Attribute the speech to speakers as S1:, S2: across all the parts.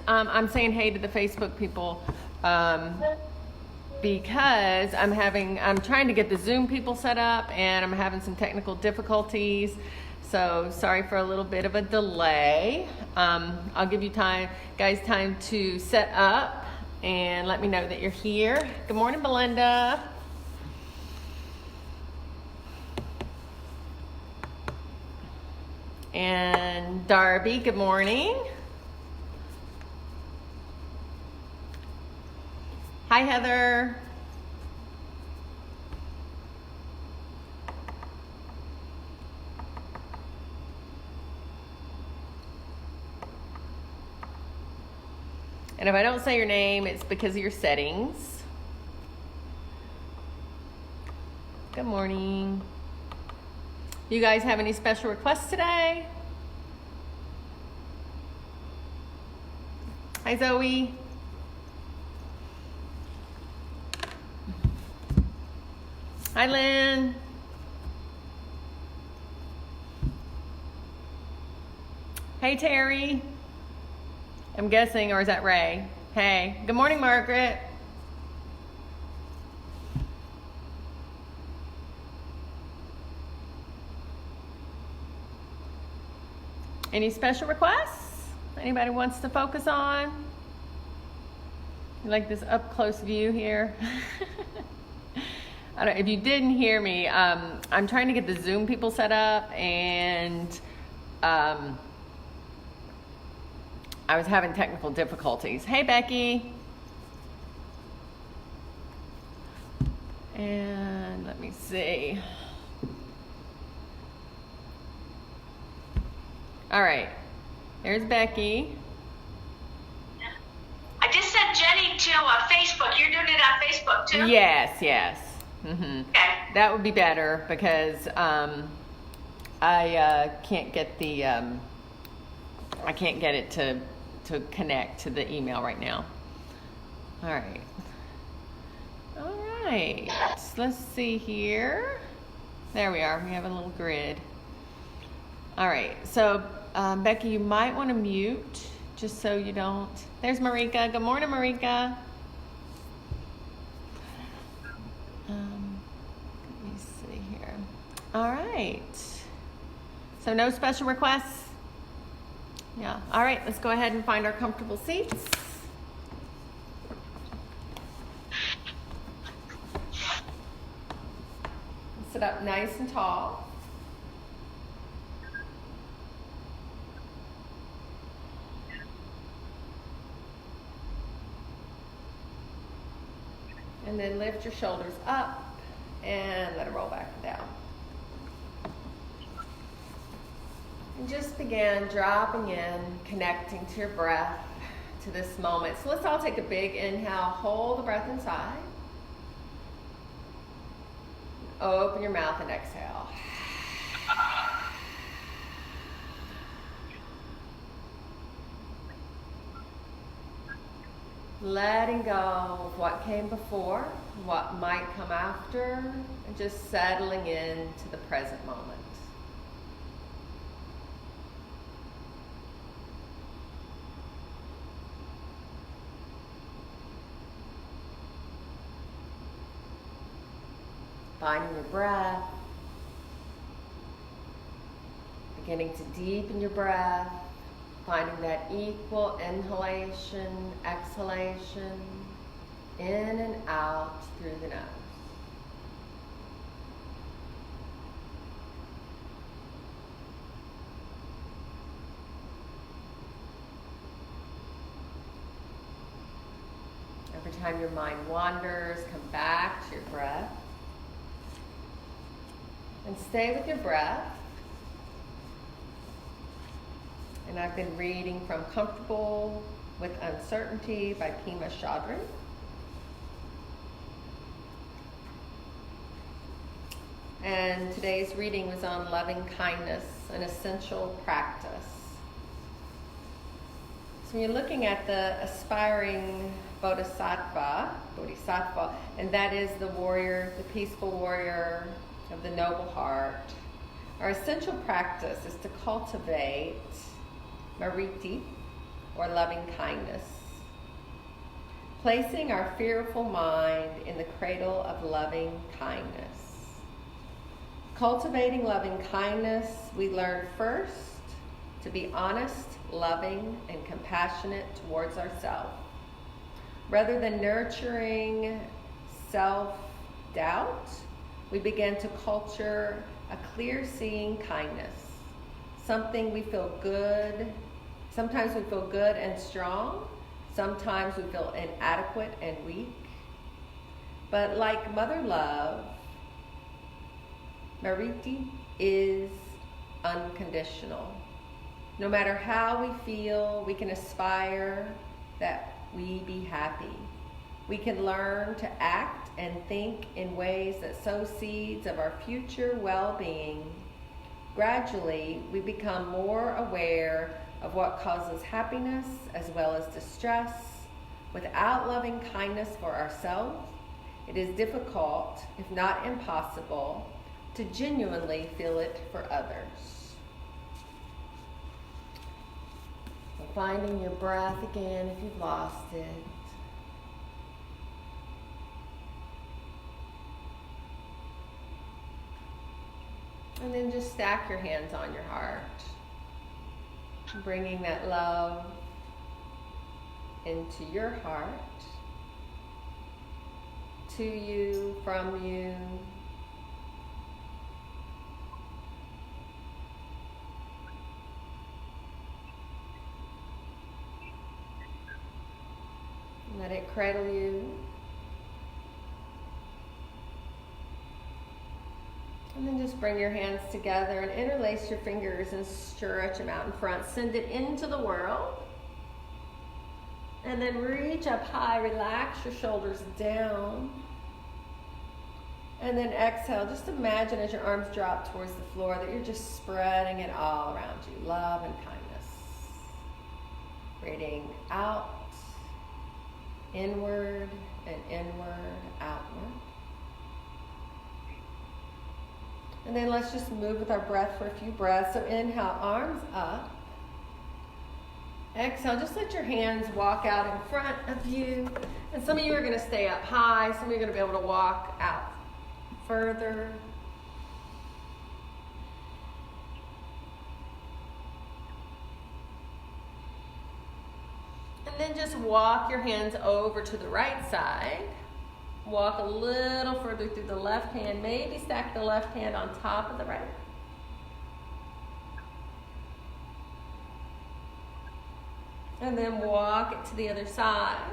S1: I'm saying hey to the Facebook people because I'm trying to get the Zoom people set up and I'm having some technical difficulties. So sorry for a little bit of a delay. I'll give you guys time to set up and let me know that you're here. Good morning, Belinda. And Darby, good morning. Hi, Heather. And if I don't say your name, it's because of your settings. Good morning. You guys have any special requests today? Hi, Zoe. Hi, Lynn. Hey, Terry. I'm guessing, or is that Ray? Hey. Good morning, Margaret. Any special requests? Anybody wants to focus on? You like this up close view here? If you didn't hear me, I'm trying to get the Zoom people set up and I was having technical difficulties. Hey, Becky. And let me see. All right, there's Becky.
S2: I just sent Jenny to Facebook. You're doing it on Facebook too?
S1: Yes. Mm-hmm.
S2: Okay.
S1: That would be better because I can't get the I can't get it to connect to the email right now. All right. Let's see here. There we are. We have a little grid. All right. So Becky, you might want to mute just so you don't. There's Marika. Good morning, Marika. Let me see here. All right. So no special requests? Yeah. All right. Let's go ahead and find our comfortable seats. Sit up nice and tall. And then lift your shoulders up and let it roll back down. And just begin dropping in, connecting to your breath, to this moment. So let's all take a big inhale, hold the breath inside. Open your mouth and exhale. Letting go of what came before, what might come after, and just settling into the present moment. Finding your breath, beginning to deepen your breath, finding that equal inhalation, exhalation, in and out through the nose. Every time your mind wanders, come back to your breath. And stay with your breath. And I've been reading from Comfortable with Uncertainty by Pema Chodron. And today's reading was on loving kindness, an essential practice. So when you're looking at the aspiring bodhisattva, and that is the warrior, the peaceful warrior of the noble heart, our essential practice is to cultivate Mariti, or loving kindness. Placing our fearful mind in the cradle of loving kindness. Cultivating loving kindness, we learn first to be honest, loving, and compassionate towards ourselves. Rather than nurturing self-doubt, we begin to culture a clear-seeing kindness, something we feel good. Sometimes we feel good and strong. Sometimes we feel inadequate and weak. But like Mother Love, Mariti is unconditional. No matter how we feel, we can aspire that we be happy. We can learn to act and think in ways that sow seeds of our future well-being. Gradually, we become more aware of what causes happiness as well as distress. Without loving kindness for ourselves, it is difficult, if not impossible, to genuinely feel it for others. So finding your breath again if you've lost it. And then just stack your hands on your heart, bringing that love into your heart, to you, from you. Let it cradle you. And then just bring your hands together and interlace your fingers and stretch them out in front. Send it into the world. And then reach up high, relax your shoulders down. And then exhale. Just imagine as your arms drop towards the floor that you're just spreading it all around you. Love and kindness. Breathing out, inward, and inward, outward. And then let's just move with our breath for a few breaths. So inhale, arms up. Exhale, just let your hands walk out in front of you. And some of you are going to stay up high. Some of you are going to be able to walk out further. And then just walk your hands over to the right side. Walk a little further through the left hand. Maybe stack the left hand on top of the right. And then walk it to the other side.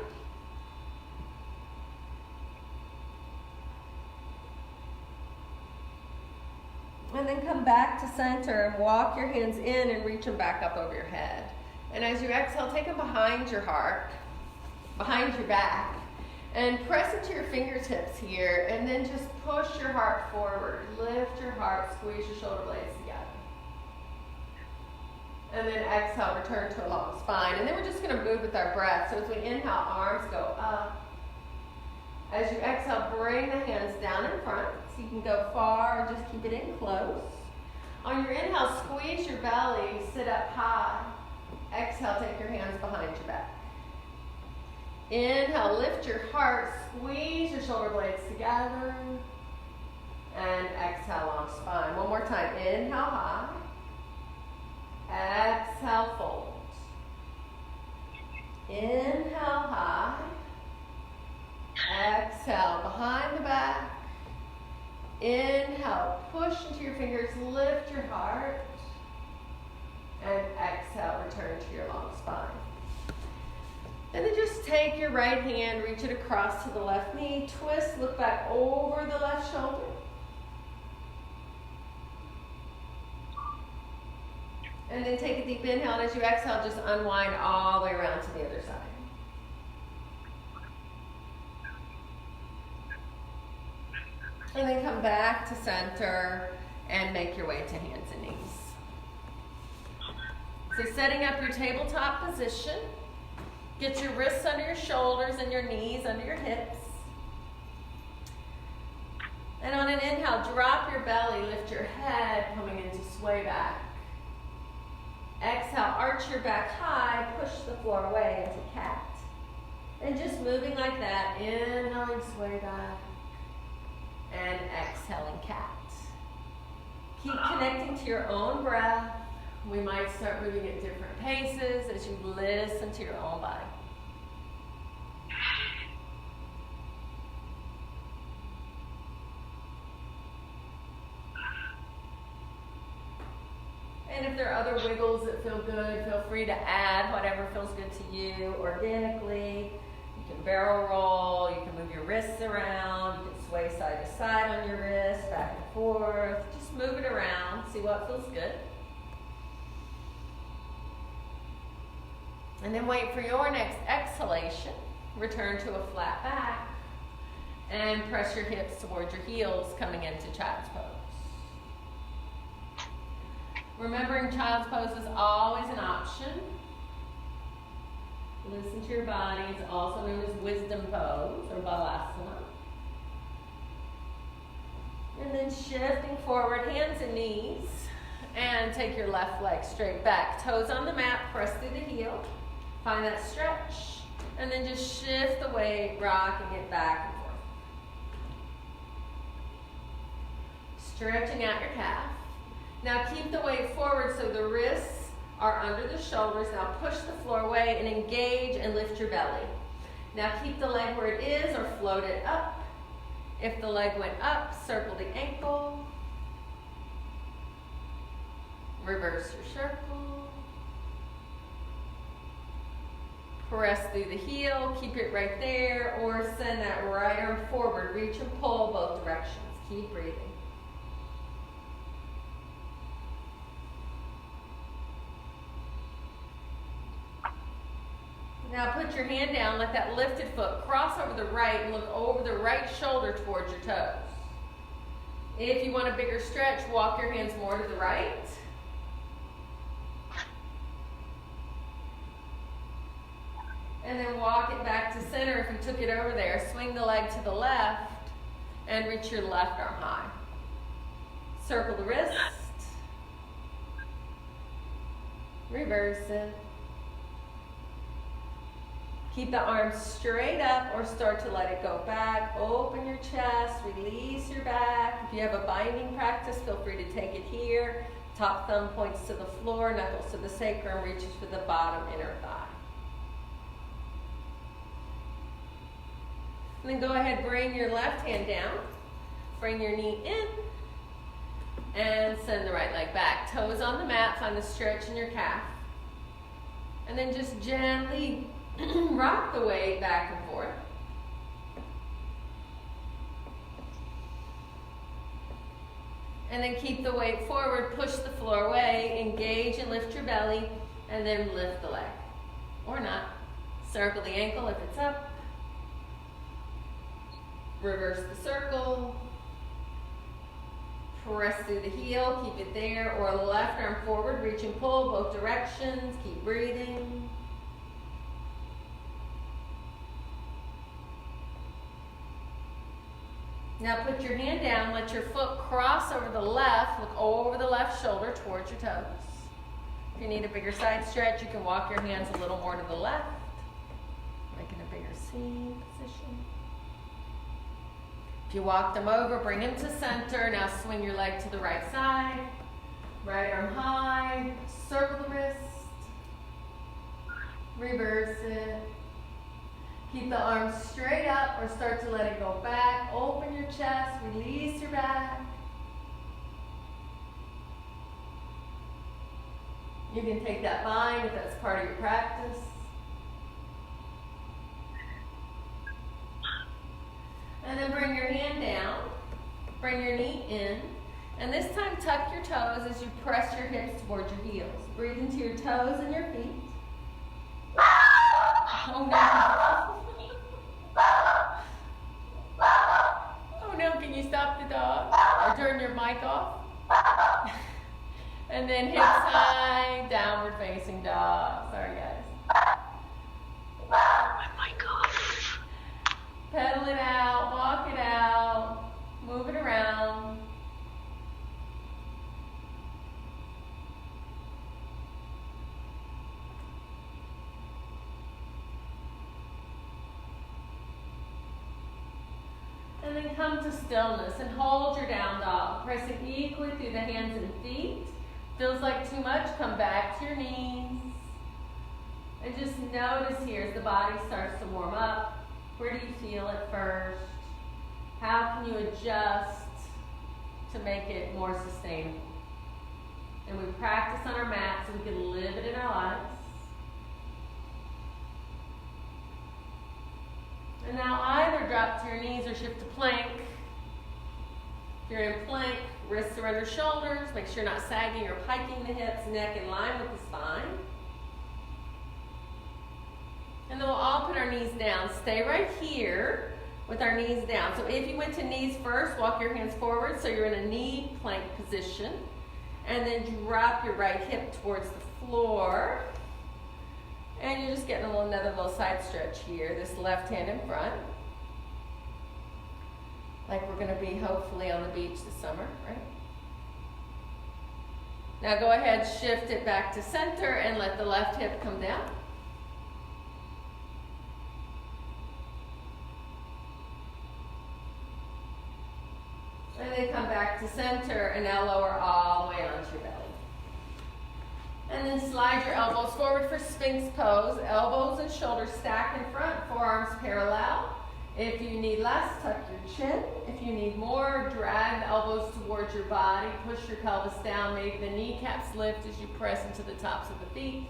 S1: And then come back to center and walk your hands in and reach them back up over your head. And as you exhale, take them behind your heart, behind your back. And press into your fingertips here, and then just push your heart forward. Lift your heart, squeeze your shoulder blades together. And then exhale, return to a long spine. And then we're just going to move with our breath. So as we inhale, arms go up. As you exhale, bring the hands down in front. So you can go far or just keep it in close. On your inhale, squeeze your belly, sit up high. Exhale, take your hands behind your back. Inhale, lift your heart, squeeze your shoulder blades together, and exhale, long spine. One more time. Inhale, high. Exhale, fold. Inhale, high. Exhale, behind the back. Inhale, push into your fingers, lift your heart, and exhale, return to your long spine. And then just take your right hand, reach it across to the left knee, twist, look back over the left shoulder. And then take a deep inhale, and as you exhale, just unwind all the way around to the other side. And then come back to center and make your way to hands and knees. So setting up your tabletop position. Get your wrists under your shoulders and your knees under your hips. And on an inhale, drop your belly, lift your head, coming into sway back. Exhale, arch your back high, push the floor away into cat. And just moving like that, inhaling, sway back, and exhaling, cat. Keep connecting to your own breath. We might start moving at different paces as you listen to your own body. And if there are other wiggles that feel good, feel free to add whatever feels good to you organically. You can barrel roll, you can move your wrists around, you can sway side to side on your wrist, back and forth. Just move it around, see what feels good. And then wait for your next exhalation. Return to a flat back and press your hips towards your heels coming into child's pose. Remembering child's pose is always an option. Listen to your body. It's also known as wisdom pose or balasana. And then shifting forward, hands and knees. And take your left leg straight back. Toes on the mat, press through the heel. Find that stretch. And then just shift the weight, rocking it back and forth. Stretching out your calf. Now keep the weight forward so the wrists are under the shoulders. Now push the floor away and engage and lift your belly. Now keep the leg where it is or float it up. If the leg went up, circle the ankle. Reverse your circle. Press through the heel, keep it right there, or send that right arm forward. Reach and pull both directions. Keep breathing. Now put your hand down, let that lifted foot cross over the right and look over the right shoulder towards your toes. If you want a bigger stretch, walk your hands more to the right. And then walk it back to center if you took it over there. Swing the leg to the left and reach your left arm high. Circle the wrist. Reverse it. Keep the arms straight up or start to let it go back. Open your chest, release your back. If you have a binding practice, feel free to take it here. Top thumb points to the floor, knuckles to the sacrum, reaches for the bottom inner thigh. And then go ahead, bring your left hand down. Bring your knee in. And send the right leg back. Toes on the mat, find the stretch in your calf. And then just gently rock the weight back and forth. And then keep the weight forward, push the floor away, engage and lift your belly, and then lift the leg. Or not. Circle the ankle if it's up. Reverse the circle. Press through the heel, keep it there, or left arm forward, reach and pull both directions, keep breathing. Now put your hand down, let your foot cross over the left, look over the left shoulder towards your toes. If you need a bigger side stretch, you can walk your hands a little more to the left, making a bigger C position. If you walk them over, bring them to center. Now swing your leg to the right side. Right arm high, circle the wrist. Reverse it. Keep the arms straight up or start to let it go back. Open your chest, release your back. You can take that bind if that's part of your practice. And then bring your hand down, bring your knee in, and this time tuck your toes as you press your hips towards your heels. Breathe into your toes and your feet. Oh no. Oh no, can you stop the dog? Or turn your mic off? And then hips high, downward facing dog. Sorry guys.
S2: My mic off.
S1: Pedal it out, walk it out, move it around. And then come to stillness and hold your down dog. Pressing equally through the hands and feet. Feels like too much, come back to your knees. And just notice here as the body starts to warm up, where do you feel it first? How can you adjust to make it more sustainable? And we practice on our mat so we can live it in our lives. And now either drop to your knees or shift to plank. If you're in plank, wrists are under shoulders. Make sure you're not sagging or piking the hips, neck in line with the spine. And then we'll all put our knees down. Stay right here with our knees down. So if you went to knees first, walk your hands forward so you're in a knee plank position. And then drop your right hip towards the floor. And you're just getting another little side stretch here. This left hand in front. Like we're going to be hopefully on the beach this summer, right? Now go ahead, shift it back to center and let the left hip come down. And then come back to center and now lower all the way onto your belly. And then slide your elbows forward for Sphinx pose. Elbows and shoulders stack in front, forearms parallel. If you need less, tuck your chin. If you need more, drag the elbows towards your body. Push your pelvis down. Maybe the kneecaps lift as you press into the tops of the feet.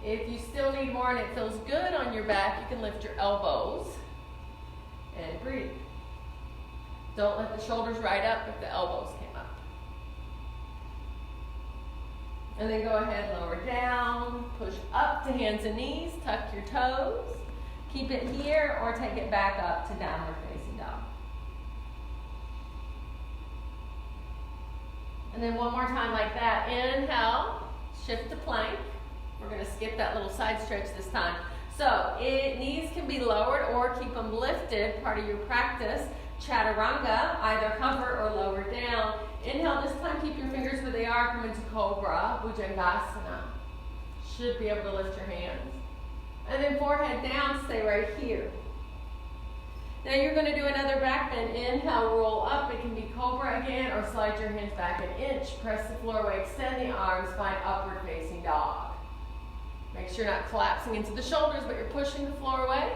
S1: If you still need more and it feels good on your back, you can lift your elbows and breathe. Don't let the shoulders ride up if the elbows came up. And then go ahead, lower down, push up to hands and knees, tuck your toes. Keep it here or take it back up to downward facing dog. And then one more time like that. Inhale, shift to plank. We're going to skip that little side stretch this time. So knees can be lowered or keep them lifted, part of your practice. Chaturanga, either hover or lower down. Inhale, this time keep your fingers where they are, come into Cobra, Bhujangasana. Should be able to lift your hands. And then forehead down, stay right here. Now you're going to do another back bend. Inhale, roll up. It can be Cobra again, or slide your hands back an inch. Press the floor away, extend the arms, find upward facing dog. Make sure you're not collapsing into the shoulders, but you're pushing the floor away.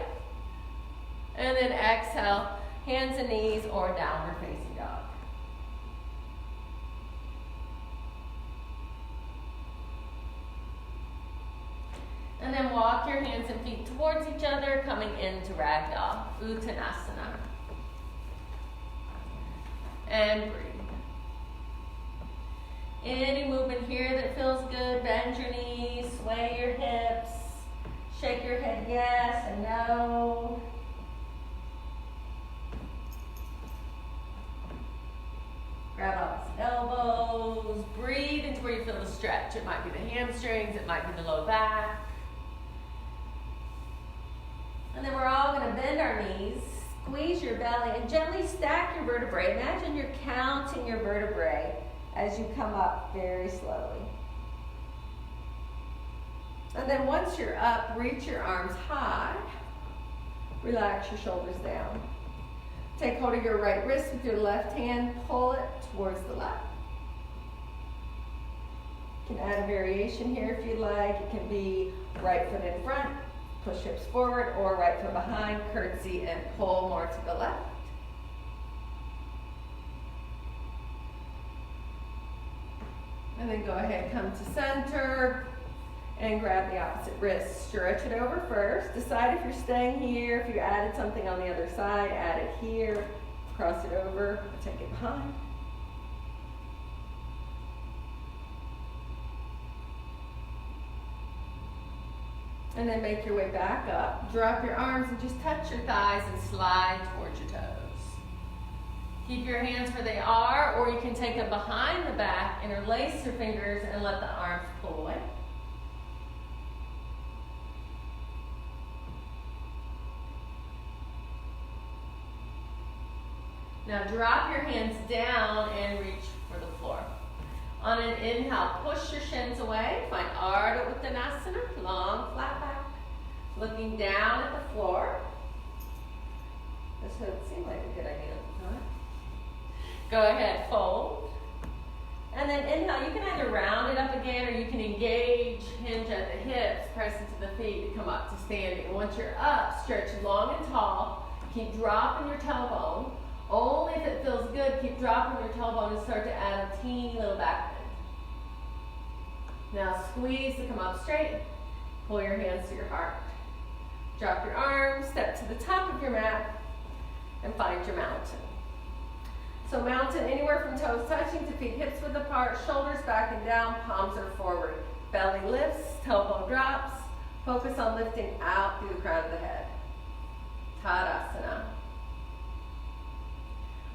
S1: And then exhale, hands and knees, or downward facing dog. And then walk your hands and feet towards each other, coming into Ragdoll, Uttanasana. And breathe. Any movement here that feels good, bend your knees, sway your hips, shake your head yes and no. Grab opposite elbows, breathe into where you feel the stretch. It might be the hamstrings, it might be the low back. And then we're all going to bend our knees, squeeze your belly, and gently stack your vertebrae. Imagine you're counting your vertebrae as you come up very slowly. And then once you're up, reach your arms high. Relax your shoulders down. Take hold of your right wrist with your left hand, pull it towards the left. You can add a variation here if you like. It can be right foot in front, push hips forward, or right foot behind, curtsy and pull more to the left. And then go ahead, come to center, and grab the opposite wrist. Stretch it over first. Decide if you're staying here. If you added something on the other side, add it here. Cross it over, take it behind. And then make your way back up. Drop your arms and just touch your thighs and slide towards your toes. Keep your hands where they are, or you can take them behind the back, interlace your fingers, and let the arms pull away. Now drop your hands down and reach for the floor. On an inhale, push your shins away. Find Ardha Uttanasana, long flat back. Looking down at the floor. This would seem like a good idea at the time. Go ahead, fold. And then inhale, you can either round it up again or you can engage, hinge at the hips, press into the feet to come up to standing. Once you're up, stretch long and tall. Keep dropping your tailbone. Only if it feels good, keep dropping your tailbone and start to add a teeny little back bend. Now squeeze to come up straight. Pull your hands to your heart. Drop your arms, step to the top of your mat, and find your mountain. So mountain anywhere from toes touching to feet hips width apart, shoulders back and down, palms are forward. Belly lifts, tailbone drops. Focus on lifting out through the crown of the head. Tadasana.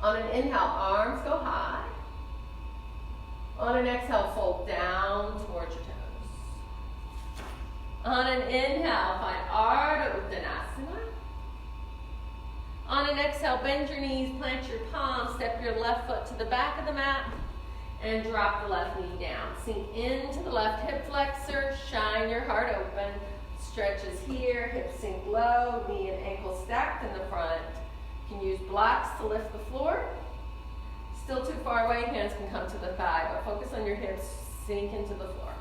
S1: On an inhale, arms go high. On an exhale, fold down towards your toes. On an inhale, find Ardha Uttanasana. On an exhale, bend your knees, plant your palms, step your left foot to the back of the mat, and drop the left knee down. Sink into the left hip flexor, shine your heart open. Stretches here, hips sink low, knee and ankle stacked in the front. You can use blocks to lift the floor. Still too far away, hands can come to the thigh, but focus on your hips, sink into the floor.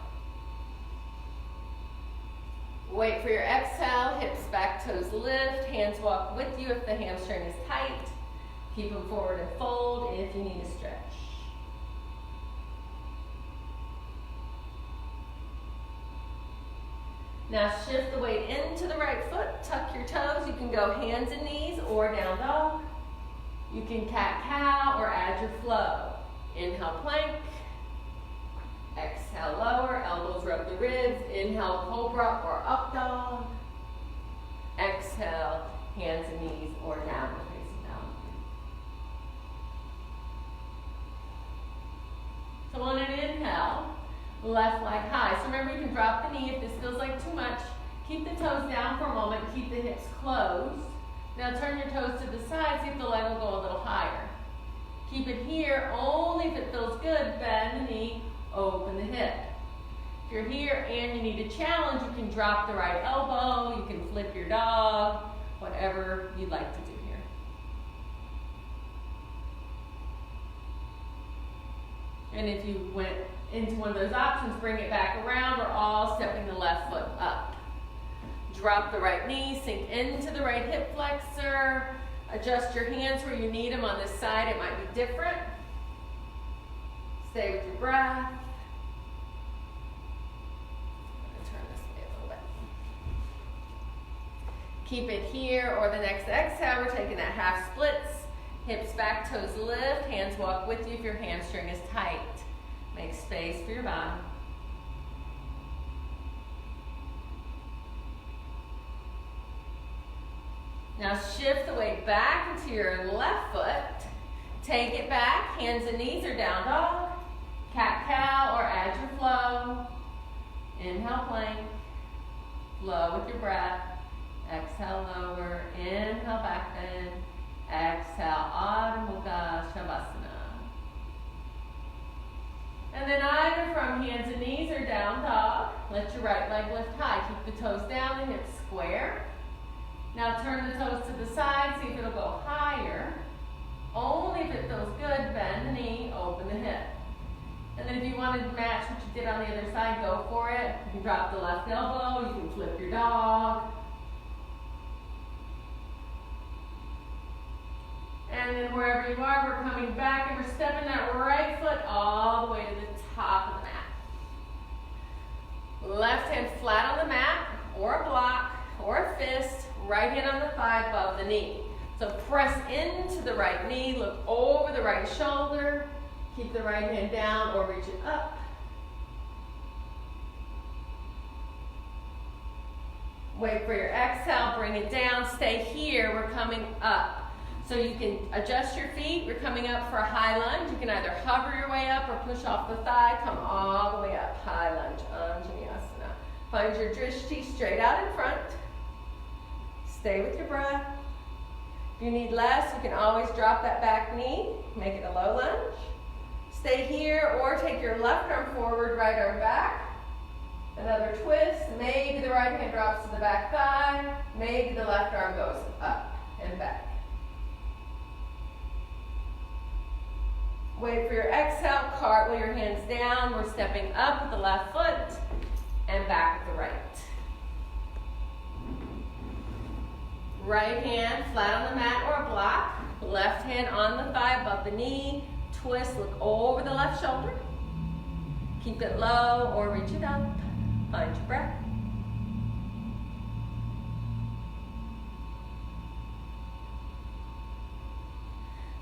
S1: Wait for your exhale, hips back, toes lift, hands walk with you if the hamstring is tight. Keep them forward and fold if you need to stretch. Now shift the weight into the right foot, tuck your toes. You can go hands and knees or down dog. You can cat-cow or add your flow. Inhale, plank. Exhale, lower, elbows rub the ribs. Inhale, cobra or up dog. Exhale, hands and knees or downward facing dog. So on an inhale, left leg high. So remember, you can drop the knee if this feels like too much. Keep the toes down for a moment. Keep the hips closed. Now turn your toes to the side. See if the leg will go a little higher. Keep it here only if it feels good. Bend the knee. Open the hip. If you're here and you need a challenge, you can drop the right elbow, you can flip your dog, whatever you'd like to do here. And if you went into one of those options, bring it back around. We're all stepping the left foot up. Drop the right knee, sink into the right hip flexor. Adjust your hands where you need them. On this side, it might be different. Stay with your breath. Turn this way a little bit. Keep it here, or the next exhale, we're taking that half splits. Hips back, toes lift, hands walk with you if your hamstring is tight. Make space for your body. Now shift the weight back into your left foot. Take it back, hands and knees are down dog. Cat-cow or add your flow. Inhale, plank. Flow with your breath. Exhale, lower. Inhale, back bend. Exhale, Adho Mukha Shavasana. And then either from hands and knees or down dog. Let your right leg lift high. Keep the toes down, the hips square. Now turn the toes to the side. See if it'll go higher. Only if it feels good, bend the knee, open the hip. And then if you wanted to match what you did on the other side, go for it. You can drop the left elbow, you can flip your dog. And then wherever you are, we're coming back and we're stepping that right foot all the way to the top of the mat. Left hand flat on the mat, or a block, or a fist. Right hand on the thigh above the knee. So press into the right knee, look over the right shoulder. Keep the right hand down or reach it up. Wait for your exhale, bring it down, stay here, we're coming up. So you can adjust your feet, we're coming up for a high lunge. You can either hover your way up or push off the thigh, come all the way up, high lunge, Anjaneyasana. Find your drishti straight out in front. Stay with your breath. If you need less, you can always drop that back knee, make it a low lunge. Stay here or take your left arm forward, right arm back. Another twist. Maybe the right hand drops to the back thigh. Maybe the left arm goes up and back. Wait for your exhale, cartwheel your hands down. We're stepping up with the left foot and back with the right. Right hand flat on the mat or a block. Left hand on the thigh above the knee. Twist, look over the left shoulder. Keep it low or reach it up. Find your breath.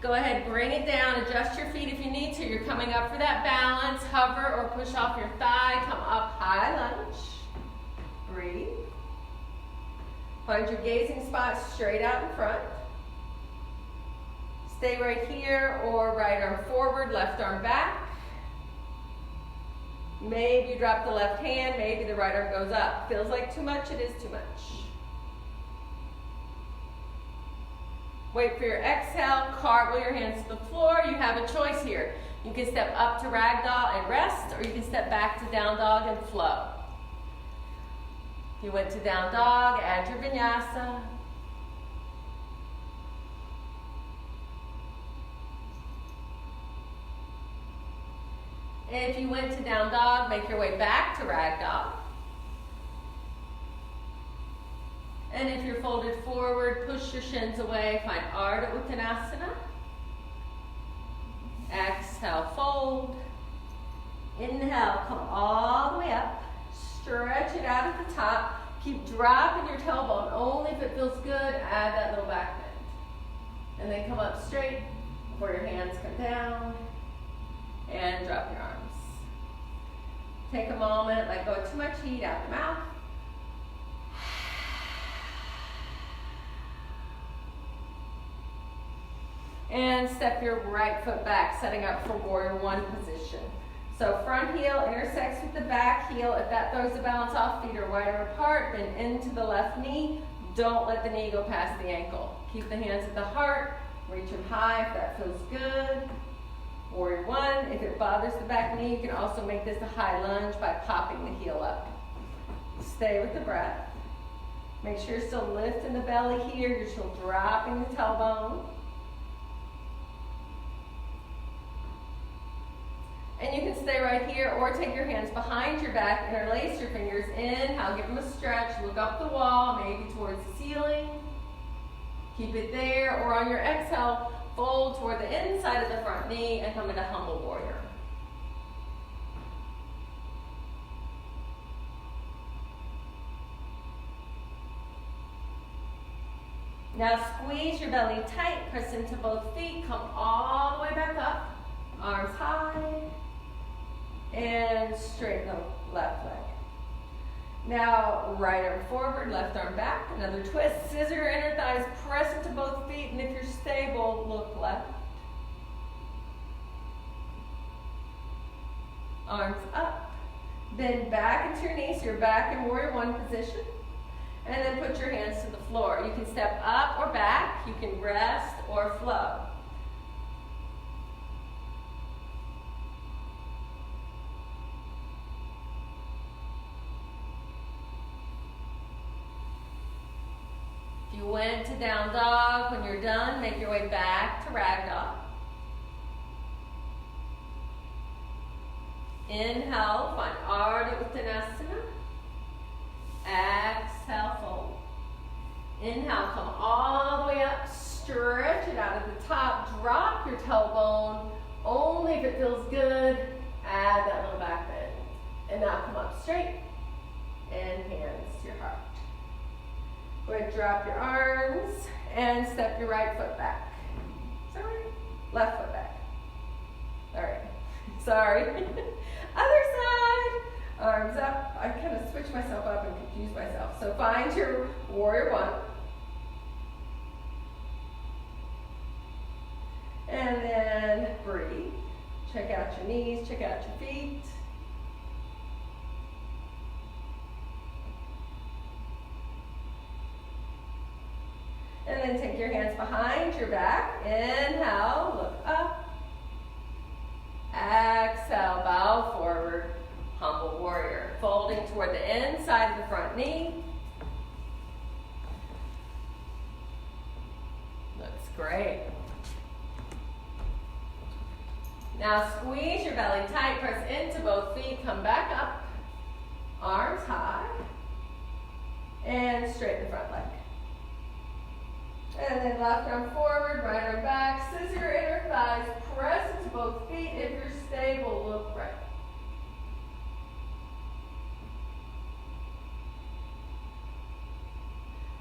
S1: Go ahead, bring it down, adjust your feet if you need to. You're coming up for that balance. Hover or push off your thigh. Come up, high lunge. Breathe. Find your gazing spot straight out in front. Stay right here or right arm forward, left arm back. Maybe you drop the left hand, maybe the right arm goes up. Feels like too much, it is too much. Wait for your exhale, cartwheel your hands to the floor. You have a choice here. You can step up to ragdoll and rest, or you can step back to down dog and flow. If you went to down dog, add your vinyasa. If you went to down dog, make your way back to ragdoll. And if you're folded forward, push your shins away, find Ardha Uttanasana. Exhale, fold. Inhale, come all the way up. Stretch it out at the top. Keep dropping your tailbone. Only if it feels good, add that little back bend. And then come up straight before your hands come down. And drop your arms. Take a moment, let go of too much heat out the mouth. And step your right foot back, setting up for warrior one position. So front heel intersects with the back heel. If that throws the balance off, feet are wider apart, then into the left knee. Don't let the knee go past the ankle. Keep the hands at the heart, reach them high if that feels good. Warrior one, if it bothers the back knee, you can also make this a high lunge by popping the heel up. Stay with the breath. Make sure you're still lifting the belly here, you're still dropping the tailbone. And you can stay right here or take your hands behind your back, interlace your fingers. Inhale, give them a stretch, look up the wall, maybe towards the ceiling. Keep it there, or on your exhale, fold toward the inside of the front knee and come into humble warrior. Now squeeze your belly tight, press into both feet, come all the way back up, arms high, and straighten the left leg. Now right arm forward, left arm back, another twist, scissor your inner thighs, press into both feet, and if you're stable, look left. Arms up, bend back into your knees, so you're back in warrior one position. And then put your hands to the floor. You can step up or back, you can rest or flow. If you went to down dog, when you're done, make your way back to ragdoll. Inhale, find Ardha Uttanasana. Exhale, fold. Inhale, come all the way up, stretch it out at the top, drop your tailbone, only if it feels good, add that little back bend. And now come up straight, and hands to your heart. Go ahead, drop your arms, and step your right foot back. Sorry, left foot back. All right, sorry. Other side. Arms up. I kind of switched myself up and confused myself. So find your warrior one. And then breathe. Check out your knees, check out your feet. And then take your hands behind your back. Inhale, look up. Exhale, bow forward. Humble warrior. Folding toward the inside of the front knee. Looks great. Now squeeze your belly tight, press into both feet, come back up, arms high, and straighten the front leg. And then left arm forward, right arm back, scissor your inner thighs, press into both feet. If you're stable, look right.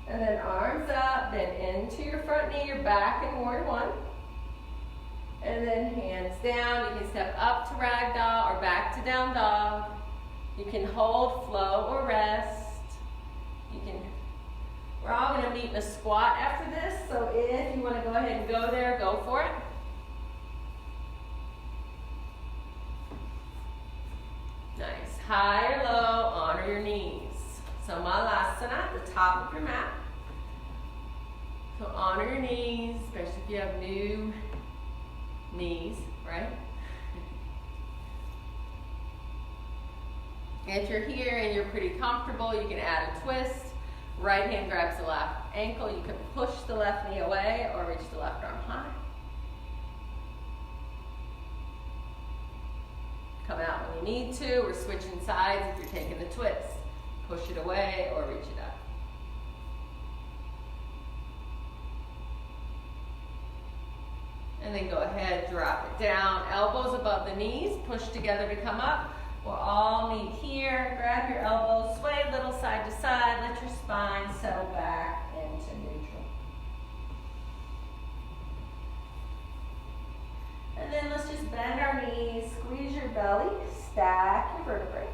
S1: And then arms up, then into your front knee, you're back in warrior one. And then hands down, you can step up to ragdoll or back to down dog. You can hold, flow, or rest. We're all going to meet in a squat after this, so if you want to go ahead and go there, go for it. Nice. High or low, honor your knees. So Malasana at the top of your mat. So honor your knees, especially if you have new knees, right? If you're here and you're pretty comfortable, you can add a twist. Right hand grabs the left ankle. You can push the left knee away or reach the left arm high. Come out when you need to. We're switching sides if you're taking the twist. Push it away or reach it up. And then go ahead, drop it down. Elbows above the knees. Push together to come up. We'll all meet here. Grab your elbows, sway a little side to side. Let your spine settle back into neutral. And then let's just bend our knees, squeeze your belly, stack your vertebrae.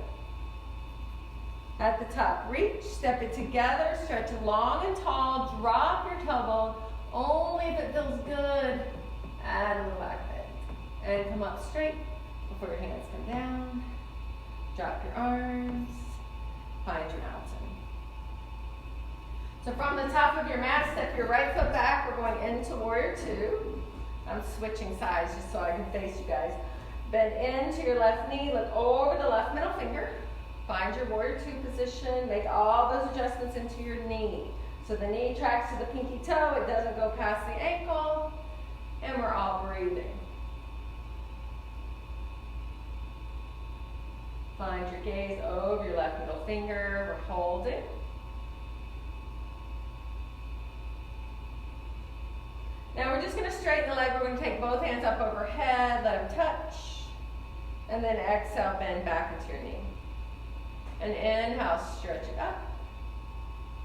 S1: At the top, reach, step it together, stretch it long and tall, drop your tailbone, only if it feels good. Add a little back bend. And come up straight before your hands come down. Drop your arms, find your mountain. So from the top of your mat, step your right foot back. We're going into warrior two. I'm switching sides just so I can face you guys. Bend into your left knee, look over the left middle finger. Find your warrior two position. Make all those adjustments into your knee. So the knee tracks to the pinky toe. It doesn't go past the ankle. And we're all breathing. Find your gaze over your left middle finger. We're holding. Now we're just going to straighten the leg. We're going to take both hands up overhead, let them touch, and then exhale, bend back into your knee. And inhale, stretch it up.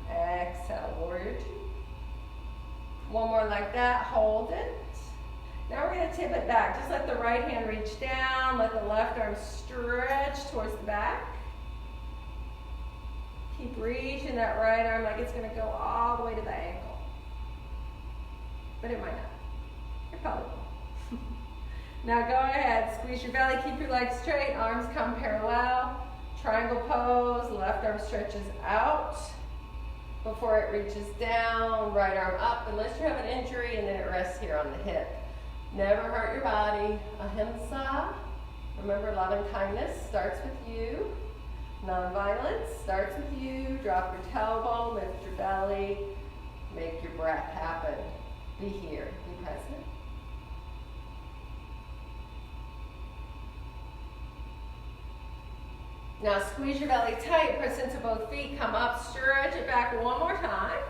S1: Exhale, warrior two. One more like that, hold it. Now we're going to tip it back. Just let the right hand reach down. Let the left arm stretch towards the back. Keep reaching that right arm like it's going to go all the way to the ankle. But it might not. It probably will. Now go ahead. Squeeze your belly. Keep your legs straight. Arms come parallel. Triangle pose. Left arm stretches out before it reaches down. Right arm up unless you have an injury, and then it rests here on the hip. Never hurt your body. Ahimsa. Remember, love and kindness starts with you. Non-violence starts with you. Drop your tailbone, lift your belly, make your breath happen. Be here, be present. Now squeeze your belly tight, press into both feet, come up, stretch it back one more time.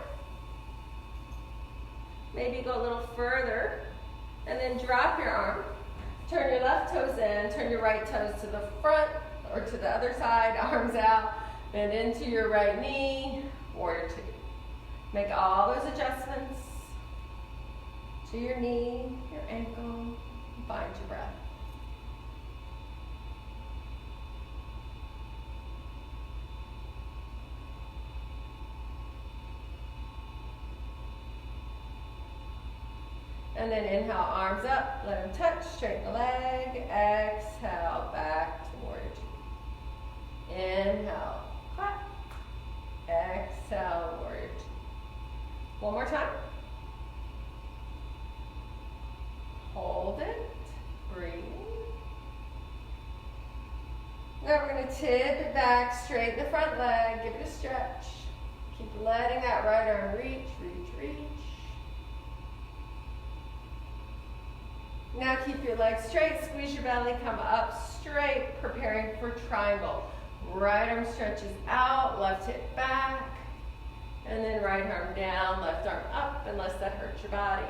S1: Maybe go a little further. And then drop your arm. Turn your left toes in, turn your right toes to the front or to the other side, arms out. Bend into your right knee, warrior two. Make all those adjustments to your knee, your ankle, find your breath. And then inhale, arms up, let them touch, straighten the leg. Exhale, back to warrior two. Inhale, clap. Exhale, warrior two. One more time. Hold it, breathe. Now we're going to tip it back, straighten the front leg, give it a stretch. Keep letting that right arm reach, reach, reach. Now keep your legs straight, squeeze your belly, come up straight, preparing for triangle. Right arm stretches out, left hip back, and then right arm down, left arm up, unless that hurts your body.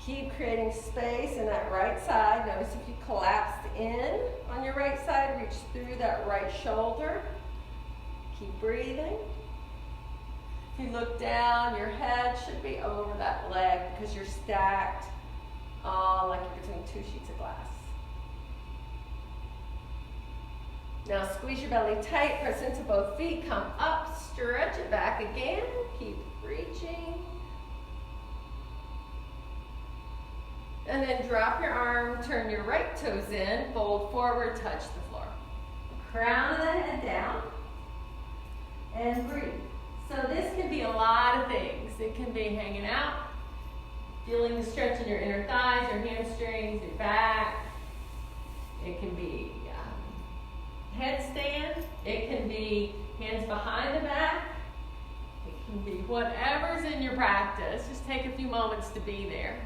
S1: Keep creating space in that right side. Notice if you collapsed in on your right side, reach through that right shoulder. Keep breathing. If you look down, your head should be over that leg because you're stacked like you're between two sheets of glass. Now squeeze your belly tight, press into both feet, come up, stretch it back again, keep reaching. And then drop your arm, turn your right toes in, fold forward, touch the floor. Crown of the head down, and breathe. So this can be a lot of things. It can be hanging out, feeling the stretch in your inner thighs, your hamstrings, your back. It can be headstand. It can be hands behind the back. It can be whatever's in your practice. Just take a few moments to be there.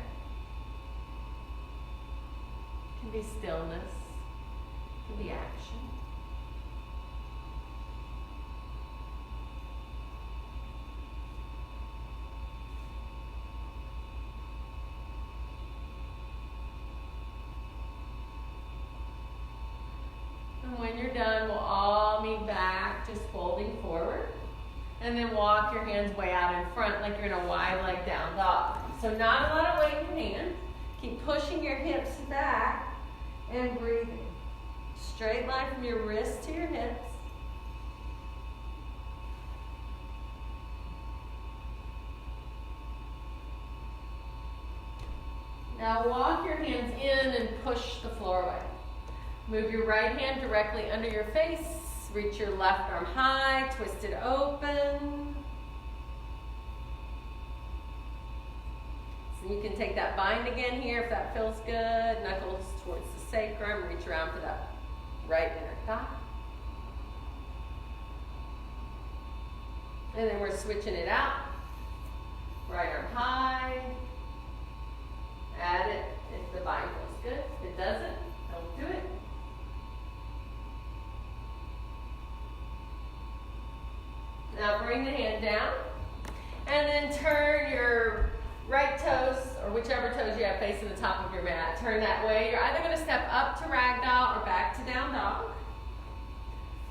S1: It can be stillness. It can be action. And when you're done, we'll all meet back, just folding forward. And then walk your hands way out in front like you're in a wide leg down dog. So not a lot of weight in your hands. Keep pushing your hips back and breathing. Straight line from your wrists to your hips. Now walk your hands in and push the floor away. Move your right hand directly under your face. Reach your left arm high, twist it open. So you can take that bind again here if that feels good. Knuckles towards the sacrum. Reach around for that right inner thigh. And then we're switching it out. Right arm high. Add it if the bind feels good. If it doesn't, don't do it. Now bring the hand down, and then turn your right toes, or whichever toes you have facing the top of your mat, turn that way. You're either going to step up to ragdoll or back to down dog.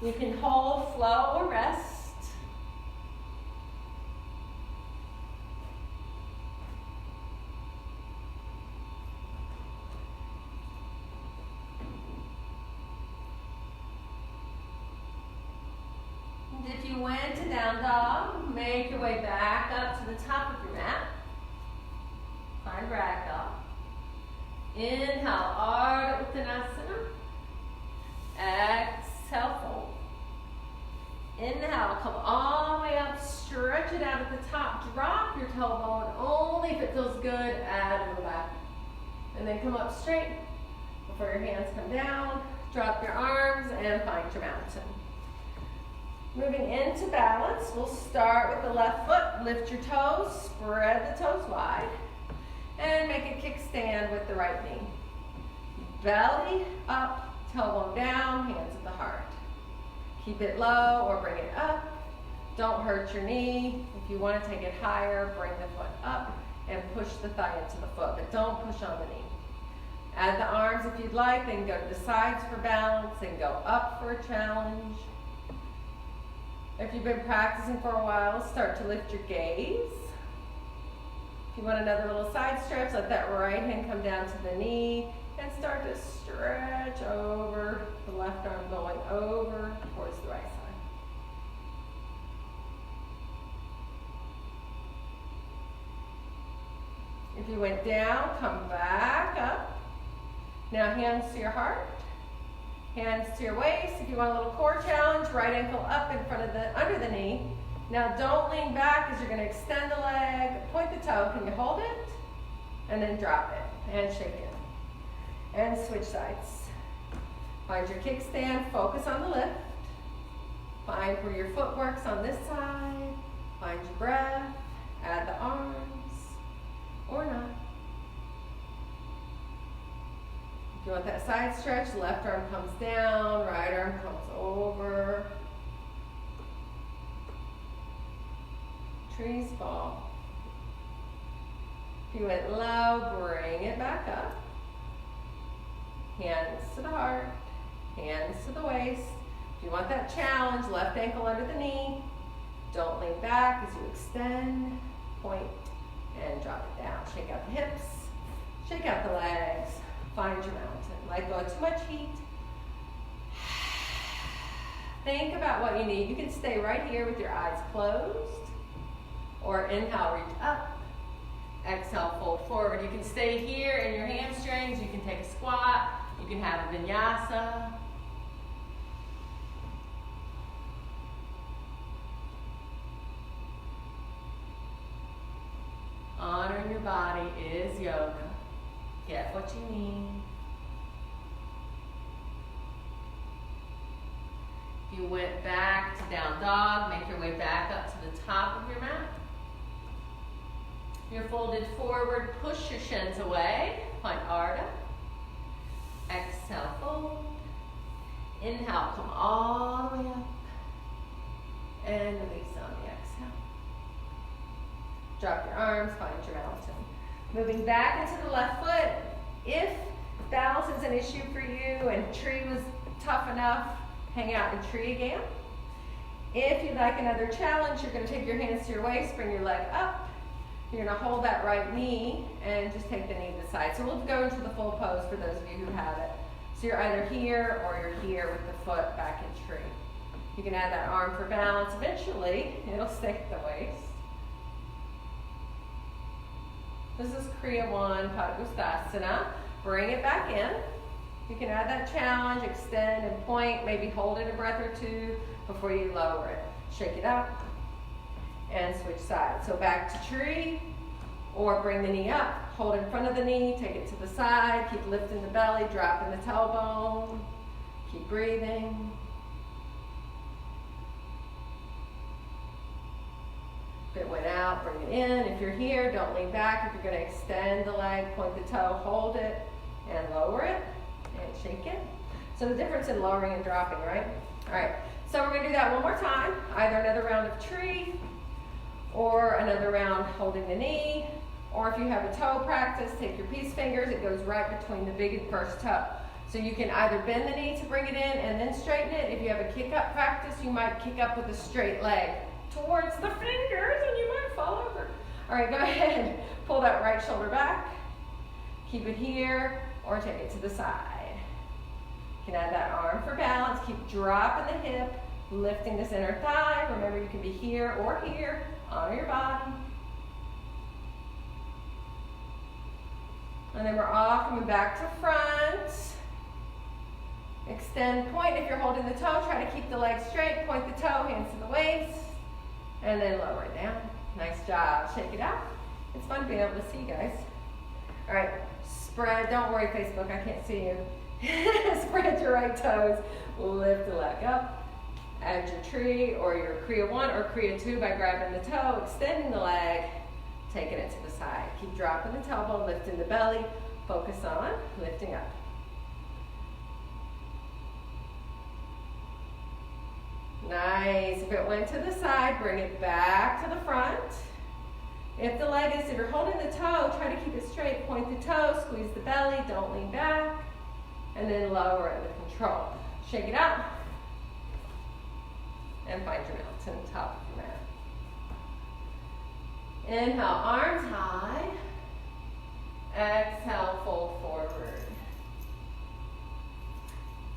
S1: You can hold, flow, or rest. If you went to down dog, make your way back up to the top of your mat. Find ragdoll. Inhale, Ardha Uttanasana. Exhale, fold. Inhale, come all the way up, stretch it out at the top. Drop your tailbone, only if it feels good, add a little back. And then come up straight before your hands come down. Drop your arms and find your mountain. Moving into balance, we'll start with the left foot. Lift your toes, spread the toes wide, and make a kickstand with the right knee. Belly up, tailbone down, hands at the heart. Keep it low or bring it up. Don't hurt your knee. If you want to take it higher, bring the foot up and push the thigh into the foot, but don't push on the knee. Add the arms if you'd like, then go to the sides for balance and go up for a challenge. If you've been practicing for a while, start to lift your gaze. If you want another little side stretch, let that right hand come down to the knee and start to stretch over, the left arm going over towards the right side. If you went down, come back up. Now hands to your heart. Hands to your waist. If you want a little core challenge, right ankle up in front of under the knee. Now don't lean back as you're going to extend the leg. Point the toe. Can you hold it? And then drop it and shake it. And switch sides. Find your kickstand. Focus on the lift. Find where your foot works on this side. Find your breath. Add the arms or not. You want that side stretch, left arm comes down, right arm comes over. Trees fall. If you went low, bring it back up. Hands to the heart, hands to the waist. If you want that challenge, left ankle under the knee. Don't lean back as you extend, point, and drop it down. Shake out the hips, shake out the legs, find your mountain. Let go of too much heat. Think about what you need. You can stay right here with your eyes closed, or inhale, reach up. Exhale, fold forward. You can stay here in your hamstrings. You can take a squat. You can have a vinyasa. Honoring your body is yoga. Get what you need. If you went back to down dog, make your way back up to the top of your mat. You're folded forward, push your shins away, find Ardha. Exhale, fold. Inhale, come all the way up. And release on the exhale. Drop your arms, find your mountain. Moving back into the left foot. If balance is an issue for you and tree was tough enough, hang out in tree again. If you'd like another challenge, you're going to take your hands to your waist, bring your leg up. You're going to hold that right knee and just take the knee to the side. So we'll go into the full pose for those of you who have it. So you're either here or you're here with the foot back in tree. You can add that arm for balance. Eventually, it'll stay at the waist. This is Kriya 1, Padangusthasana. Bring it back in. You can add that challenge, extend and point, maybe hold it a breath or two before you lower it. Shake it up and switch sides. So back to tree, or bring the knee up, hold in front of the knee, take it to the side, keep lifting the belly, dropping the tailbone, keep breathing. If it went out, bring it in. If you're here, don't lean back. If you're going to extend the leg, point the toe, hold it, and lower it, and shake it. So the difference in lowering and dropping, right? All right, so we're going to do that one more time. Either another round of tree, or another round holding the knee, or if you have a toe practice, take your peace fingers. It goes right between the big and first toe. So you can either bend the knee to bring it in and then straighten it. If you have a kick up practice, you might kick up with a straight leg towards the fingers and you might fall over. All right, go ahead. Pull that right shoulder back. Keep it here or take it to the side. You can add that arm for balance. Keep dropping the hip, lifting this inner thigh. Remember, you can be here or here. Honor your body. And then we're off, coming back to front. Extend, point. If you're holding the toe, try to keep the leg straight. Point the toe, hands to the waist. And then lower it down. Nice job. Shake it out. It's fun being able to see you guys. All right, spread. Don't worry, Facebook, I can't see you. Spread your right toes. Lift the leg up. Add your tree or your Kriya 1 or Kriya 2 by grabbing the toe, extending the leg, taking it to the side. Keep dropping the tailbone, lifting the belly. Focus on lifting up. Nice. If it went to the side, bring it back to the front. If the leg is, if you're holding the toe, try to keep it straight. Point the toe, squeeze the belly, don't lean back. And then lower it with control. Shake it up. And find your mountain, top of your mat. Inhale, arms high. Exhale, fold forward.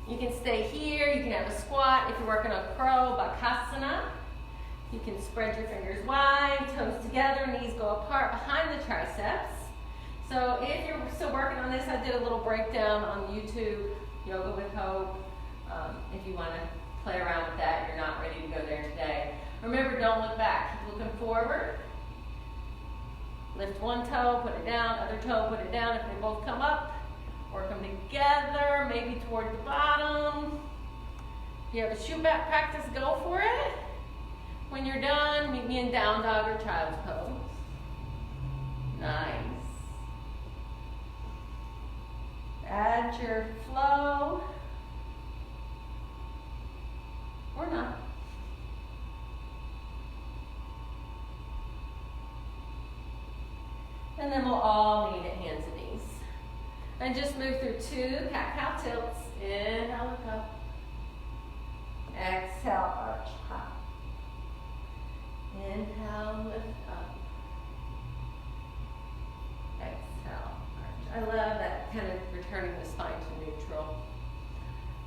S1: You can stay here. You can have a squat. If you're working on crow, Bakasana, you can spread your fingers wide, toes together, knees go apart behind the triceps. So if you're still working on this, I did a little breakdown on YouTube, Yoga with Hope. If you want to play around with that, you're not ready to go there today. Remember, don't look back. Keep looking forward. Lift one toe, put it down, other toe, put it down. If they both come up, work them together, maybe toward the bottom. If you have a shoot back practice, go for it. When you're done, meet me in down dog or child's pose. Nice. Add your flow. Or not. And then we'll all meet at hands and knees. And just move through 2 cat-cow tilts. Inhale, look up. Exhale, arch high. Inhale, lift up. Exhale, arch. I love that kind of returning the spine to neutral.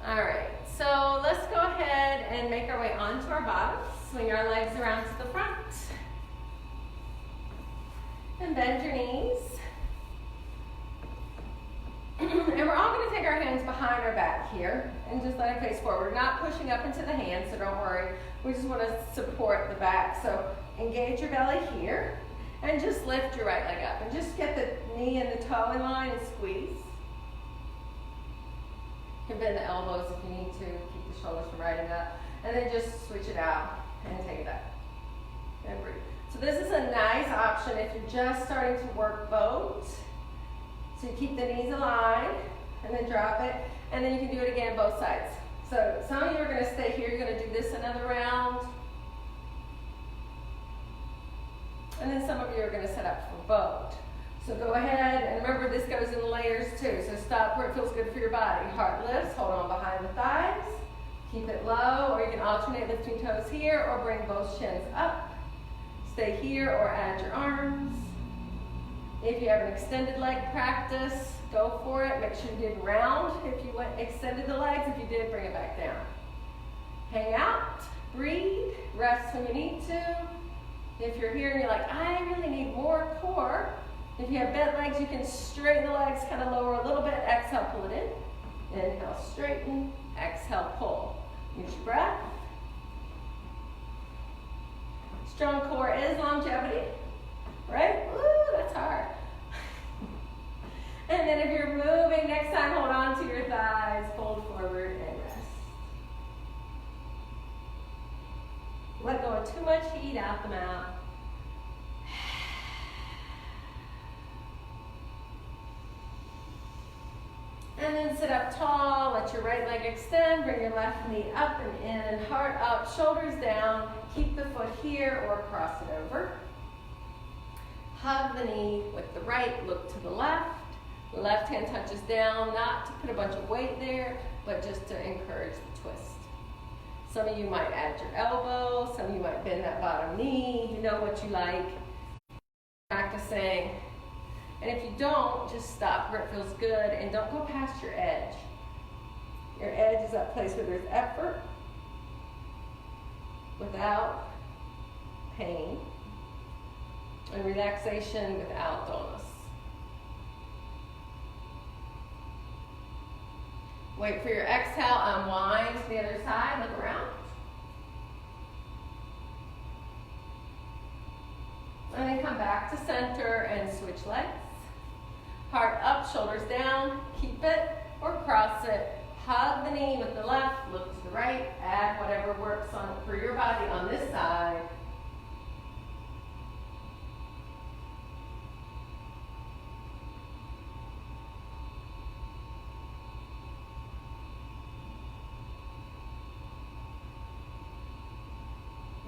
S1: All right, so let's go ahead and make our way onto our bottoms. Swing our legs around to the front. And bend your knees. And we're all going to take our hands behind our back here and just let it face forward. We're not pushing up into the hands, so don't worry. We just want to support the back. So engage your belly here and just lift your right leg up. And just get the knee and the toe in line and squeeze. You can bend the elbows if you need to. Keep the shoulders from riding up. And then just switch it out and take it up. And breathe. So this is a nice option if you're just starting to work boat. So you keep the knees aligned and then drop it. And then you can do it again both sides. So some of you are going to stay here. You're going to do this another round. And then some of you are going to set up for boat. So go ahead, and remember this goes in layers too. So stop where it feels good for your body. Heart lifts, hold on behind the thighs. Keep it low, or you can alternate lifting toes here or bring both shins up. Stay here or add your arms. If you have an extended leg practice, go for it. Make sure you did round if you extended the legs. If you did, bring it back down. Hang out, breathe, rest when you need to. If you're here and you're like, I really need more core, if you have bent legs, you can straighten the legs, kind of lower a little bit. Exhale, pull it in. Inhale, straighten. Exhale, pull. Use your breath. Strong core is longevity, right? Woo, that's hard. And then if you're moving, next time hold on to your thighs, fold forward and rest. Let go of too much heat out the mouth. And then sit up tall, let your right leg extend, bring your left knee up and in, heart up, shoulders down, keep the foot here or cross it over. Hug the knee with the right, look to the left. Left hand touches down, not to put a bunch of weight there, but just to encourage the twist. Some of you might add your elbow, some of you might bend that bottom knee, you know what you like. Practicing. And if you don't, just stop where it feels good and don't go past your edge. Your edge is that place where there's effort without pain and relaxation without dullness. Wait for your exhale, unwind to the other side, look around. And then come back to center and switch legs. Heart up, shoulders down, keep it or cross it. Hug the knee with the left, look to the right, add whatever works for your body on this side.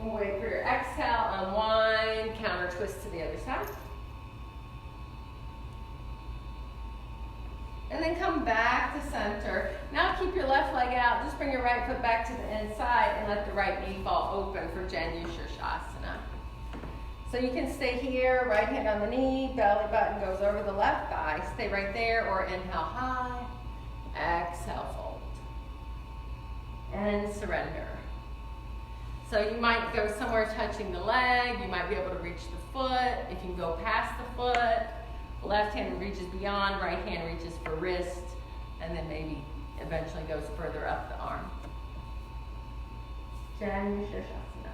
S1: And wait for your exhale, unwind, counter twist to the other side. And then come back to center. Now keep your left leg out. Just bring your right foot back to the inside and let the right knee fall open for Janushirshasana. So you can stay here, right hand on the knee, belly button goes over the left thigh. Stay right there or inhale high, exhale fold. And surrender. So you might go somewhere touching the leg. You might be able to reach the foot. If you can go past the foot. Left hand reaches beyond, right hand reaches for wrist, and then maybe eventually goes further up the arm. Janushirshasana.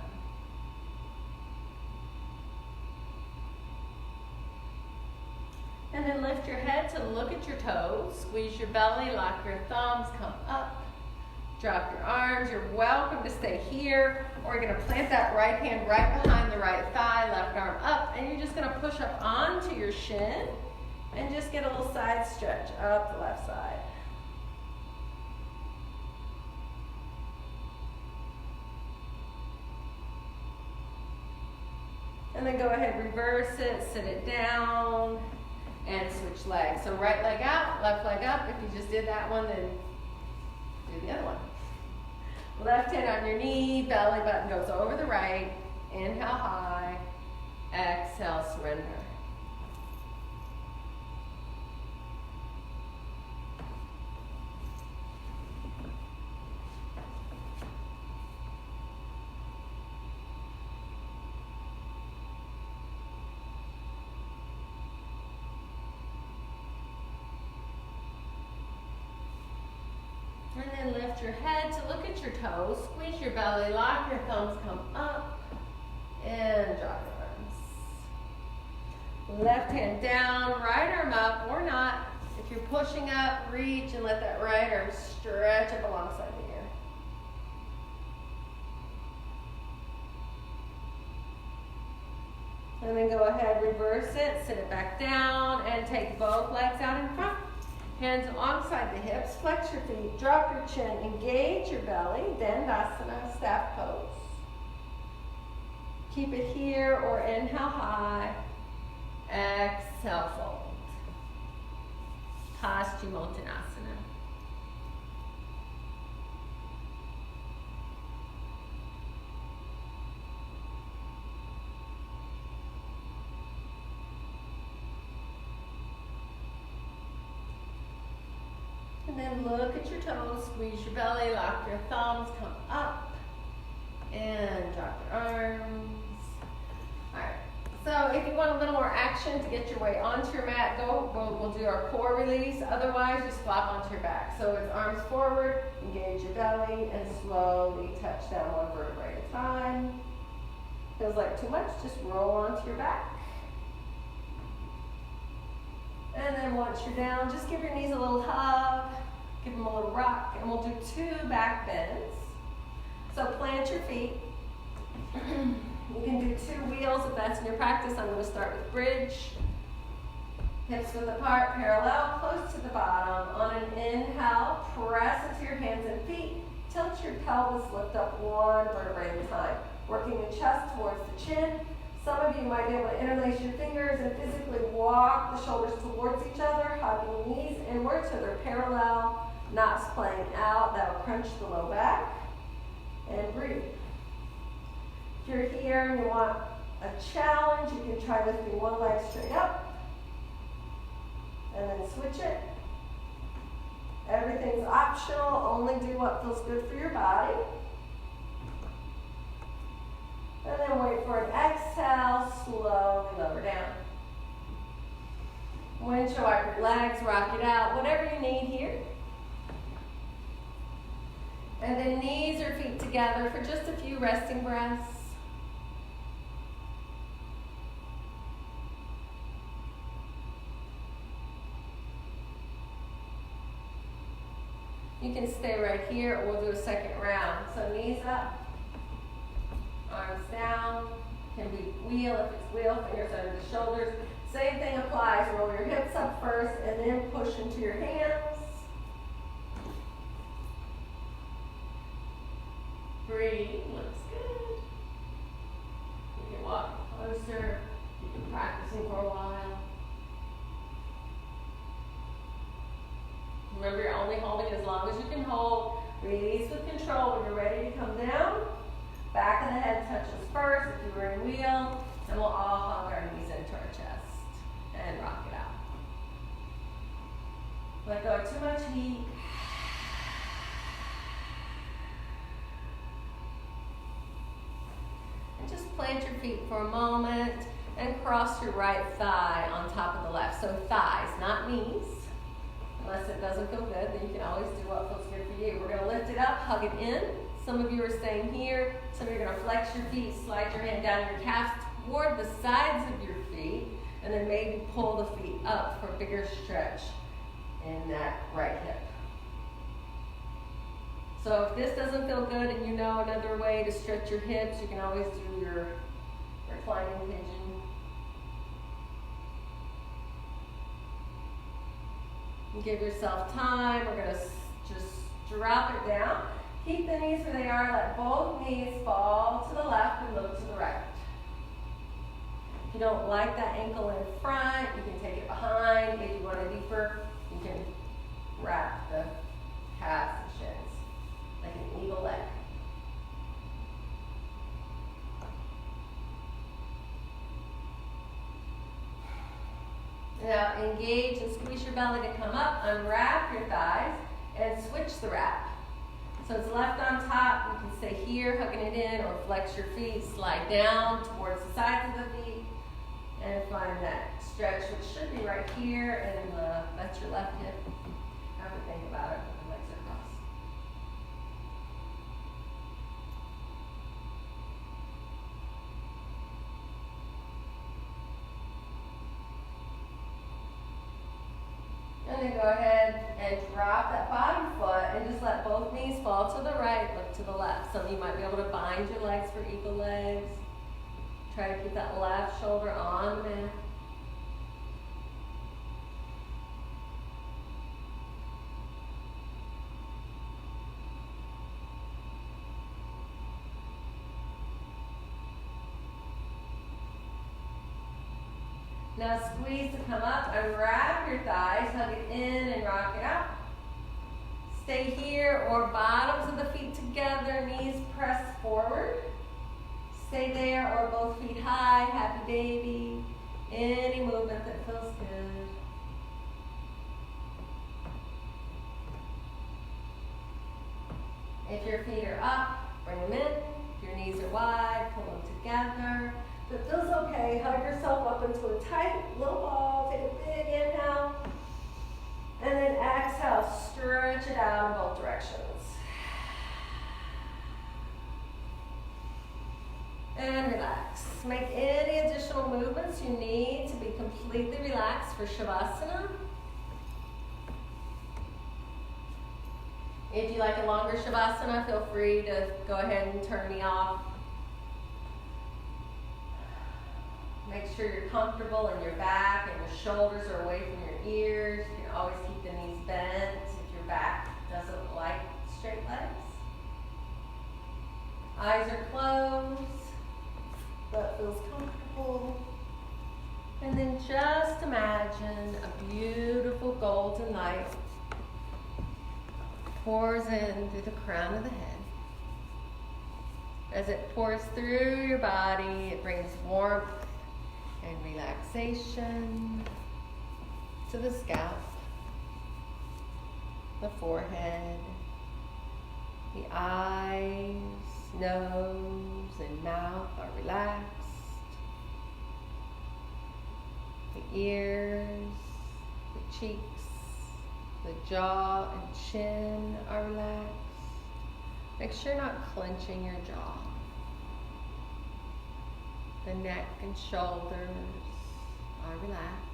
S1: And then lift your head to look at your toes. Squeeze your belly, lock your thumbs, come up. Drop your arms. You're welcome to stay here, or you're going to plant that right hand right behind the right thigh, left arm up, and you're just going to push up onto your shin and just get a little side stretch up the left side. And then go ahead, reverse it, sit it down, and switch legs. So right leg out, left leg up. If you just did that one, then do the other one. Left hand on your knee, belly button goes over the right. Inhale high, exhale, surrender. And then lift your head to look at your toes, squeeze your belly, lock your thumbs, come up, and drop your arms. Left hand down, right arm up, or not. If you're pushing up, reach and let that right arm stretch up alongside the ear. And then go ahead, reverse it, sit it back down, and take both legs out in front. Hands alongside the hips, flex your feet, drop your chin, engage your belly, Dandasana, staff pose. Keep it here or inhale high, exhale fold. Paschimottanasana. And then look at your toes, squeeze your belly, lock your thumbs, come up, and drop your arms. All right, so if you want a little more action to get your way onto your mat, we'll do our core release. Otherwise, just flop onto your back. So it's arms forward, engage your belly, and slowly touch down one vertebrae at a time. Feels like too much, just roll onto your back. And then once you're down, just give your knees a little hug, give them a little rock, and we'll do 2 back bends. So plant your feet. You can do 2 wheels if that's in your practice. I'm going to start with bridge. Hips width apart, parallel, close to the bottom. On an inhale, press into your hands and feet. Tilt your pelvis, lift up one vertebrae at a time. Working the chest towards the chin. Some of you might be able to interlace your fingers and physically walk the shoulders towards each other, hugging knees inward so they're parallel, not splaying out. That'll crunch the low back. And breathe. If you're here and you want a challenge, you can try lifting one leg straight up and then switch it. Everything's optional. Only do what feels good for your body. And then wait for an exhale, slowly lower down. Windshield wipe your legs, rock it out, whatever you need here. And then knees or feet together for just a few resting breaths. You can stay right here or we'll do a second round. So knees up. Arms down, can be wheel if it's wheel, fingers under the shoulders. Same thing applies, roll your hips up first and then push into your hands. Breathe, looks good. You can walk closer, you've been practicing for a while. Remember, you're only holding as long as you can hold. Release with control when you're ready to come down. Back of the head touches first if you were in wheel, and we'll all hug our knees into our chest and rock it out. Let go of too much heat. And just plant your feet for a moment and cross your right thigh on top of the left. So thighs, not knees. Unless it doesn't feel good, then you can always do what feels good for you. We're going to lift it up, hug it in. Some of you are staying here. Some of you are going to flex your feet, slide your hand down your calves toward the sides of your feet, and then maybe pull the feet up for a bigger stretch in that right hip. So if this doesn't feel good and you know another way to stretch your hips, you can always do your reclining pigeon. And give yourself time. We're going to just drop it down. Keep the knees where they are. Let both knees fall to the left and look to the right. If you don't like that ankle in front, you can take it behind. If you want it deeper, you can wrap the calves and shins like an eagle leg. Now engage and squeeze your belly to come up, unwrap your thighs, and switch the wrap. So it's left on top, you can stay here, hugging it in, or flex your feet, slide down towards the sides of the feet, and find that stretch, which should be right here, and that's your left hip. Have to think about it when the legs are crossed. And then go ahead and drop that bottom foot and just let both knees fall to the right, look to the left. Some of you might be able to bind your legs for eagle legs. Try to keep that left shoulder on the mat. Now squeeze to come up, unwrap your thighs, hug it in and rock it out. Stay here or bottoms of the feet together, knees pressed forward. Stay there or both feet high, happy baby. Any movement that feels good. If your feet are up, bring them in. If your knees are wide, pull them together. If it feels okay, hug yourself up into a tight little ball. Take a big inhale. And then exhale, stretch it out in both directions. And relax. Make any additional movements you need to be completely relaxed for Shavasana. If you like a longer Shavasana, feel free to go ahead and turn me off. Make sure you're comfortable in your back and your shoulders are away from your ears. You can always keep the knees bent if your back doesn't like straight legs. Eyes are closed. That feels comfortable. And then just imagine a beautiful golden light pours in through the crown of the head. As it pours through your body, it brings warmth and relaxation to the scalp, the forehead, the eyes, nose, and mouth are relaxed. The ears, the cheeks, the jaw and chin are relaxed. Make sure you're not clenching your jaw. The neck and shoulders are relaxed.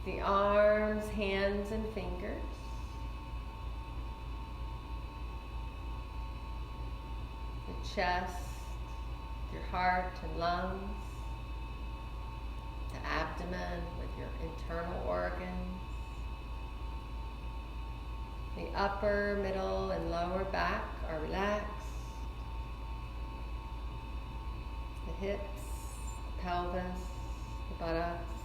S1: The arms, hands, and fingers. The chest, your heart and lungs. The abdomen with your internal organs. The upper, middle, and lower back are relaxed. The hips, the pelvis, the buttocks,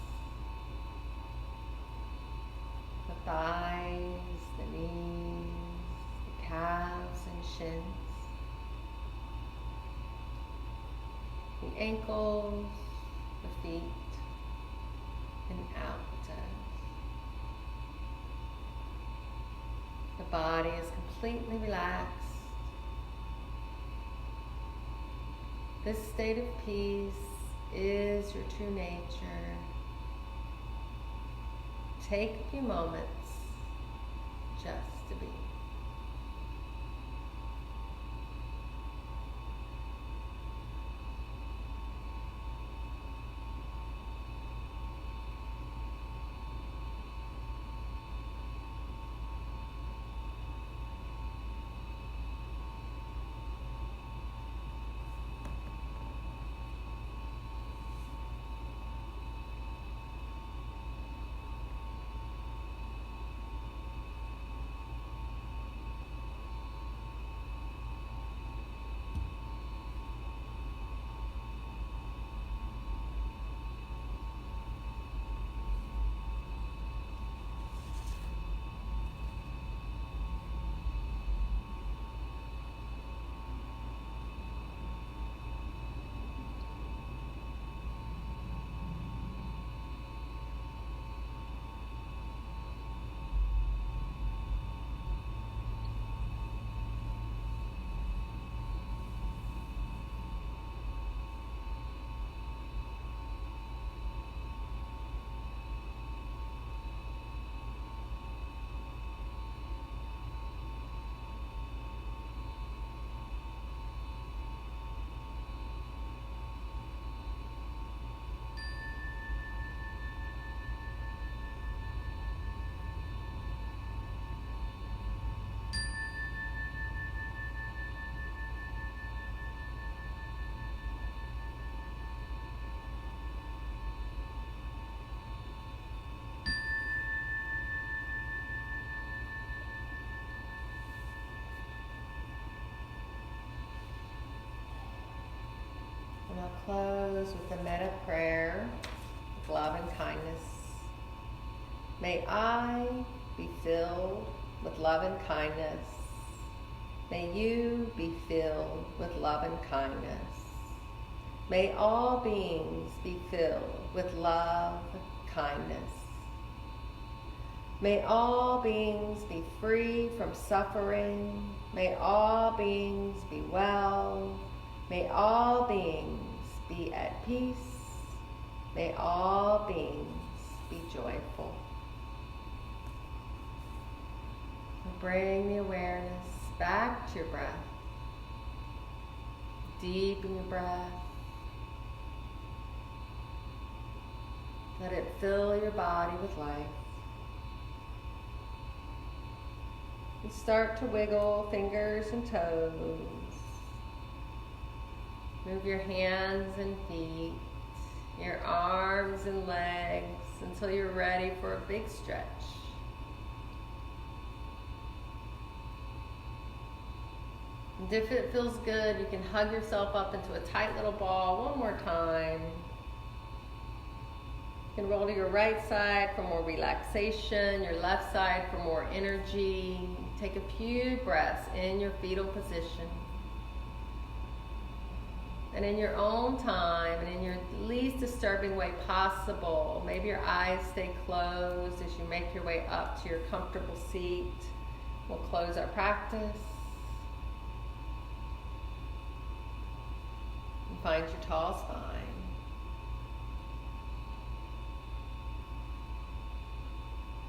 S1: the thighs, the knees, the calves and shins, the ankles, the feet, and out the toes. The body is completely relaxed. This state of peace is your true nature. Take a few moments just to be. close with a metta prayer of love and kindness. May I be filled with love and kindness. May you be filled with love and kindness. May all beings be filled with love, kindness. May all beings be free from suffering. May all beings be well. May all beings be at peace. May all beings be joyful. Bring the awareness back to your breath. Deepen your breath. Let it fill your body with life. And start to wiggle fingers and toes. Move your hands and feet, your arms and legs until you're ready for a big stretch. And if it feels good, you can hug yourself up into a tight little ball one more time. You can roll to your right side for more relaxation, your left side for more energy. Take a few breaths in your fetal position. And in your own time and in your least disturbing way possible, maybe your eyes stay closed as you make your way up to your comfortable seat. We'll close our practice. And find your tall spine.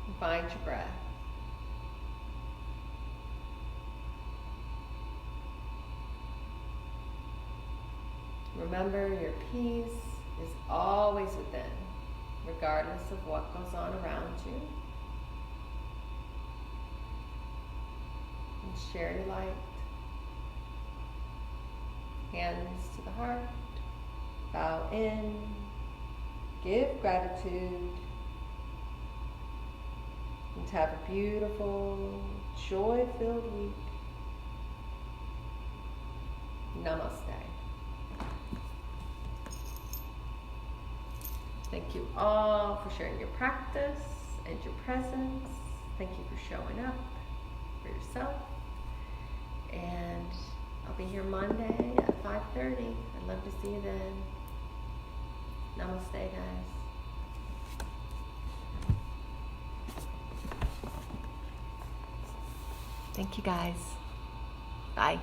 S1: And find your breath. Remember, your peace is always within, regardless of what goes on around you. And share your light. Hands to the heart. Bow in. Give gratitude. And have a beautiful, joy-filled week. Namaste. Thank you all for sharing your practice and your presence. Thank you for showing up for yourself. And I'll be here Monday at 5:30. I'd love to see you then. Namaste, guys. Thank you, guys. Bye.